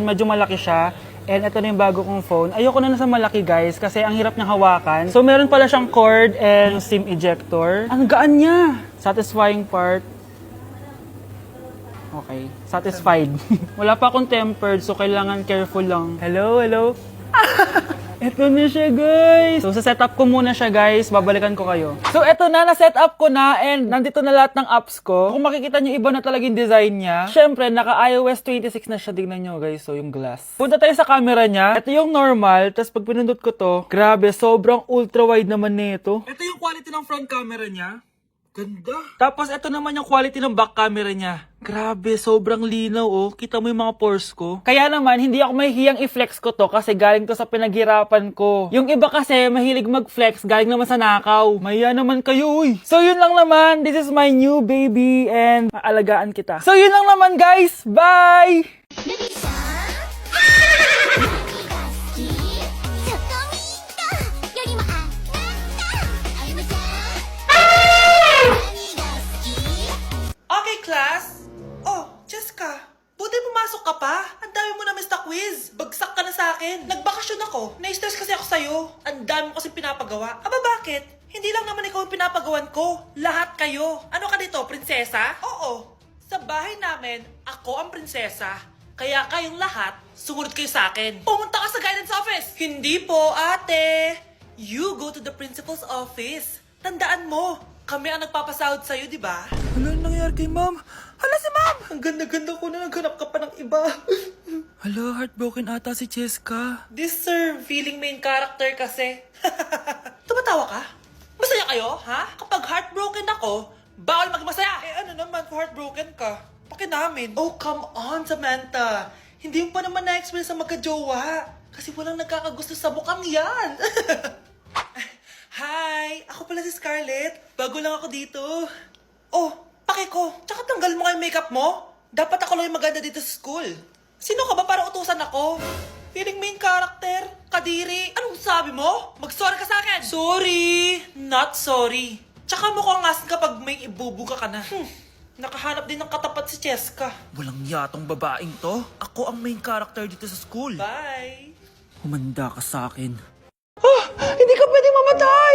Medyo malaki siya. And ito na yung bago kong phone. Ayoko na nasa malaki guys kasi ang hirap niyang hawakan. So meron pala siyang cord and SIM ejector. Ang gaan niya! Satisfying part. Okay, satisfied. Wala pa akong tempered so kailangan careful lang. Hello, hello? Ito na siya guys! So sa setup ko muna siya guys, babalikan ko kayo. So eto na, na-setup ko na and nandito na lahat ng apps ko. Kung makikita nyo, iba na talaga yung design niya. Siyempre, naka iOS 26 na siya, tignan nyo guys. So yung glass. Punta tayo sa camera niya. Ito yung normal, tapos pag pinundot ko to, grabe, sobrang ultra wide naman nito. Ito yung quality ng front camera niya. Ganda. Tapos ito naman yung quality ng back camera niya. Grabe, sobrang linaw oh. Kita mo yung mga pores ko. Kaya naman, hindi ako mahihiyang i-flex ko to kasi galing to sa pinaghirapan ko. Yung iba kasi, mahilig mag-flex, galing naman sa nakaw. Mahiya naman kayo uy. So yun lang naman, this is my new baby and maalagaan kita. So yun lang naman guys, bye! Okay, class? Oh, Jessica, buti pumasok ka pa. Ang dami mo na miss na quiz. Bagsak ka na sa akin. Nagbakasyon ako. Na-stress kasi ako sa'yo. Ang dami mo kasi pinapagawa. Aba, bakit? Hindi lang naman ikaw yung pinapagawan ko. Lahat kayo. Ano ka dito, prinsesa? Oo. Sa bahay namin, ako ang prinsesa. Kaya kayong lahat, sumunod kayo sa akin. Pumunta ka sa guidance office. Hindi po, ate. You go to the principal's office. Tandaan mo, kami ang nagpapasahod sa'yo, di ba? Ano nangyari kay ma'am? Hala si ma'am! Ang ganda-ganda ko na naghanap ka pa ng iba. Hala, heartbroken ata si Cheska. This sir, feeling main character kasi. Tumatawa ka? Masaya kayo, ha? Kapag heartbroken ako, bawal maging masaya. Eh ano naman kung heartbroken ka? Pakinamin. Oh, come on, Samantha. Hindi mo pa naman na-experience ang magka-jowa. Kasi walang nagkakagusto sa mukhang yan. Hi! Ako pala si Scarlett. Bago lang ako dito. Oh, pake ko. Tsaka tanggal mo nga yung makeup mo. Dapat ako lang yung maganda dito sa school. Sino ka ba para utusan ako? Feeling main character? Kadiri? Anong sabi mo? Mag-sorry ka sa akin. Sorry! Not sorry. Tsaka mukhang asin kapag may ibubuga ka na. Nakahanap din ng katapat si Cheska. Walang yatong babaeng to. Ako ang main character dito sa school. Bye! Humanda ka sa akin. Hindi ka pwedeng mamatay!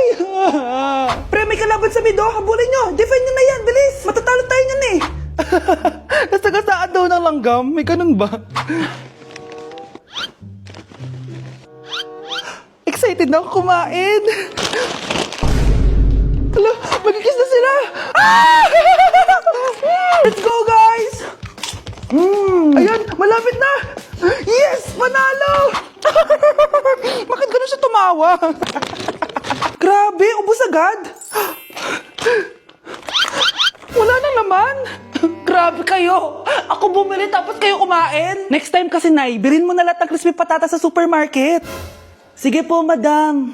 Pre, may kalaban sa mido. Habulin nyo. Defend nyo na yan. Bilis. Matatalo tayo nyan eh. Nasagasaan daw ng langgam? May ganun ba? Excited na ako kumain. Hala, magkikis na sila. Ah! Let's go, guys! Ayan, malapit na! Yes! Panalo! Bakit ganun siya tumawa? Grabe, ubos agad! Wala na naman! Grabe kayo! Ako bumili tapos kayo kumain! Next time kasi, Nay, bilhin mo na lahat ng crispy patata sa supermarket. Sige po, madam.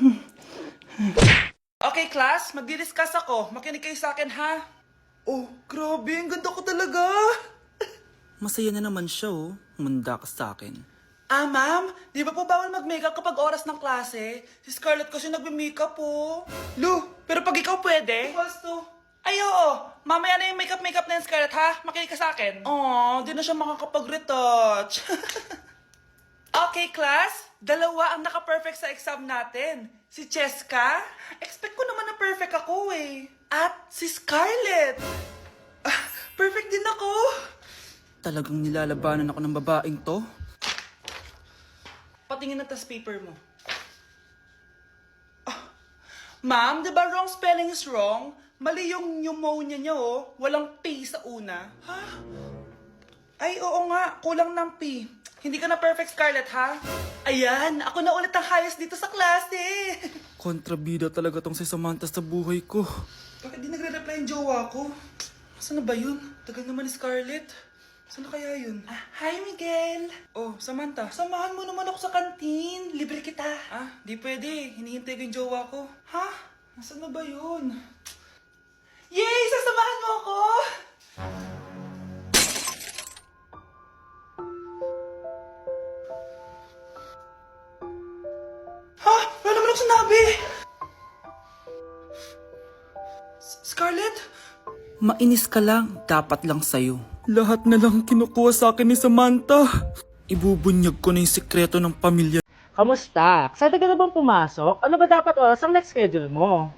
Okay, class, magdi-discuss ako. Makinig kayo sa akin, ha? Oh, grabe, ang ganda ko talaga! Masaya na naman siya, oh. Humanda ka sa akin. Ah, ma'am, di ba po bawal mag-makeup kapag oras ng klase? Si Scarlett kasi nagme-makeup po. Lu, pero pag ikaw pwede? Gusto. Ay, oo. Mamaya na yung makeup na yung Scarlett, ha? Makinig ka sa akin. Aw, di na siya makakapag-retouch. Okay, class. Dalawa ang naka-perfect sa exam natin. Si Cheska. Expect ko naman na perfect ako, eh. At si Scarlett. Perfect din ako. Talagang nilalabanan ako ng babaeng to? Patingin na tas paper mo. Ma'am, di ba wrong spelling is wrong? Mali yung pneumonia niya, oh. Walang P sa una. Ha? Ay, oo nga. Kulang ng P. Hindi ka na perfect, Scarlett, ha? Ayan, ako na ulit ang highest dito sa klase. Kontrabida talaga tong si Samantha sa buhay ko. Bakit di nagre-reply yung jowa ko? Saan na ba yun? Tagal naman ni Scarlett. Saan na kaya yun? Hi, Miguel! Oh, Samantha, samahan mo naman ako sa kantin. Libre kita. Di pwede. Hinihintay ko yung jowa ko. Ha? Nasaan na ba yun? Yay! Sasamahan mo ako! Ha? Wala naman ako sinabi! Scarlett? Mainis ka lang, dapat lang sa'yo. Lahat na lang kinukuha sa akin ni Samantha. Ibubunyag ko na yung sikreto ng pamilya. Kamusta? Excited ka na bang pumasok? Ano ba dapat oras ang next schedule mo?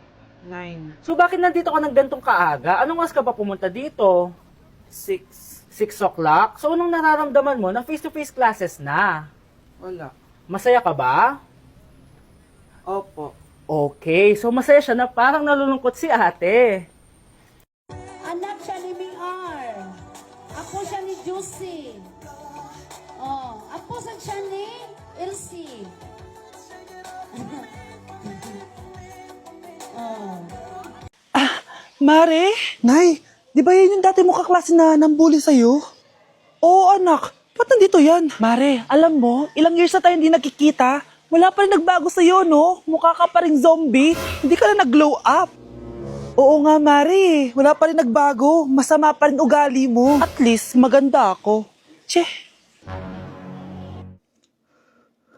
9, So bakit nandito ka ng gantong kaaga? Anong oras ka pa pumunta dito? 6, 6 o'clock? So anong nararamdaman mo na face-to-face classes na? wala. Masaya ka ba? Opo. Okay, so masaya siya na parang nalulungkot si ate. Anak siya ni Ming-R. Ako siya ni Juicy. Oh, ako siya ni Elsie. Oh. Mare? Nay, di ba yan yung dati mo kaklase na nambuli sa'yo? Oo anak, ba't nandito yan? Mare, alam mo, ilang years na tayo hindi nagkikita. Wala pa rin nagbago sa'yo, no? Mukha ka pa rin zombie. Hindi ka na nag-glow up. Oo nga, Mare. Wala pa rin nagbago. Masama pa rin ugali mo. At least, maganda ako. Che.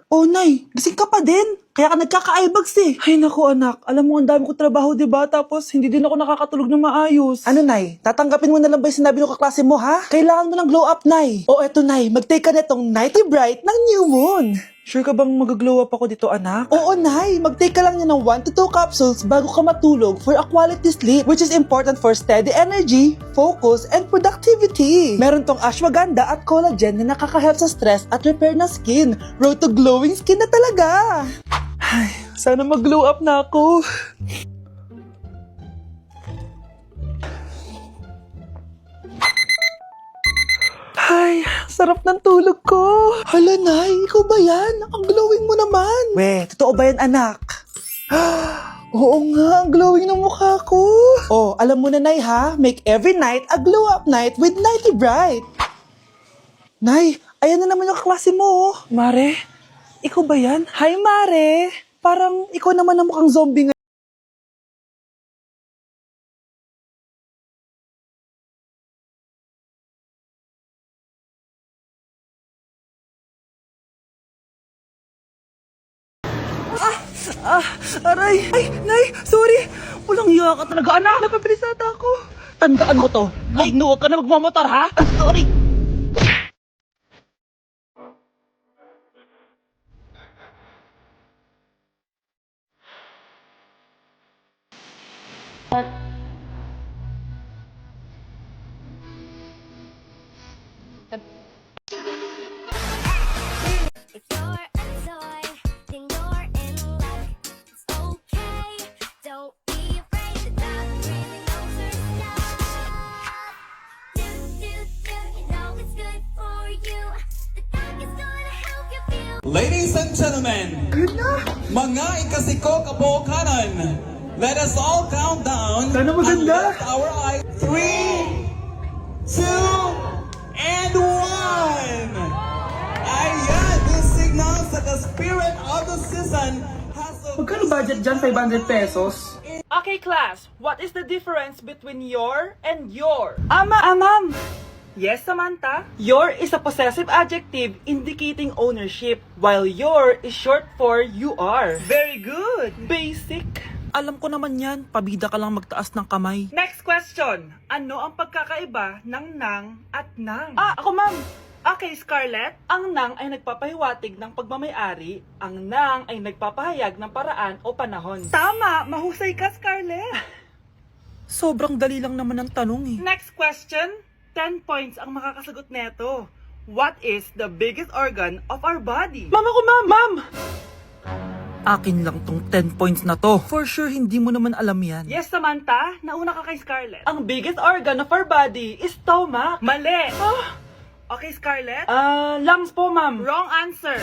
Oh, Nay, gising ka pa din. Kaya ka nagkaka-eyebags eh. Ay, naku anak. Alam mo, ang dami ko trabaho, diba? Tapos, hindi din ako nakakatulog na maayos. Ano, Nay? Tatanggapin mo na lang ba yung sinabi ng kaklase mo, ha? Kailangan mo ng glow up, Nay. O, eto, Nay. Mag-take ka netong Nighty Bright ng New Moon. Sure ka bang mag-glow up ako dito, anak? Oo, Nay. Mag-take ka lang niya ng 1 to 2 capsules bago ka matulog for a quality sleep, which is important for steady energy, focus, and productivity. Meron tong ashwagandha at collagen na nakaka-help sa stress at repair ng skin. Road to glowing skin na talaga. Ay, sana mag-glow up na ako. Ay, sarap ng tulog ko. Hala, Nay, ikaw ba yan? Ang glowing mo naman. We, totoo ba yan, anak? Oo nga, ang glowing ng mukha ko. Oh, alam mo na, Nay, ha? Make every night a glow-up night with Nighty Bright. Nay, ayan na naman yung kaklase mo. Oh. Mare, ikaw ba yan? Hi, Mare. Parang ikaw naman ang mukhang zombie ngayon. Aray! Ay, Nay! Sorry! Walang iya ka talaga, anak! Napabilisata ako! Tandaan mo to! Ay, huwag ka na magmamotor, ha? Sorry! If you're a toy, then you're in luck. It's okay, don't be afraid. The dog really knows her stuff. Do, do, do, you know it's good for you. The dog is gonna help you feel. Ladies and gentlemen, mga ikasiko kabukanan, let us all count down. Sana maganda. And lift our eyes. 3, 2, and 1. Ayan, this signals that the spirit of the season has a... Magkano budget dyan? 500 pesos? Okay, class. What is the difference between your and your? Ma'am. Yes, Samantha? Your is a possessive adjective indicating ownership, while your is short for you are. Very good. Basic. Alam ko naman yan. Pabida ka lang magtaas ng kamay. Next question. Ano ang pagkakaiba ng nang at nang? Ako ma'am. Okay, Scarlett. Ang nang ay nagpapahiwatig ng pagmamayari. Ang nang ay nagpapahayag ng paraan o panahon. Tama! Mahusay ka, Scarlett. Sobrang dali lang naman ang tanong eh. Next question. 10 points ang makakasagot neto. What is the biggest organ of our body? Ma'am ako, ma'am! Akin lang tong 10 points na to. For sure, hindi mo naman alam yan. Yes, Samantha. Nauna ka kay Scarlett. Ang biggest organ of our body is stomach. Mali. Okay, Scarlett. Lungs po, ma'am. Wrong answer.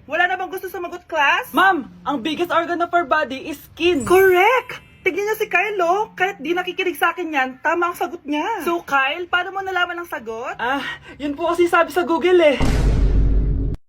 Wala na bang gusto sumagot, class? Ma'am, ang biggest organ of our body is skin. Correct! Tignan niyo si Kyle, oh. Kahit di nakikinig sa akin yan, tama ang sagot niya. So, Kyle, paano mo nalaman ang sagot? Yun po kasi sabi sa Google, eh.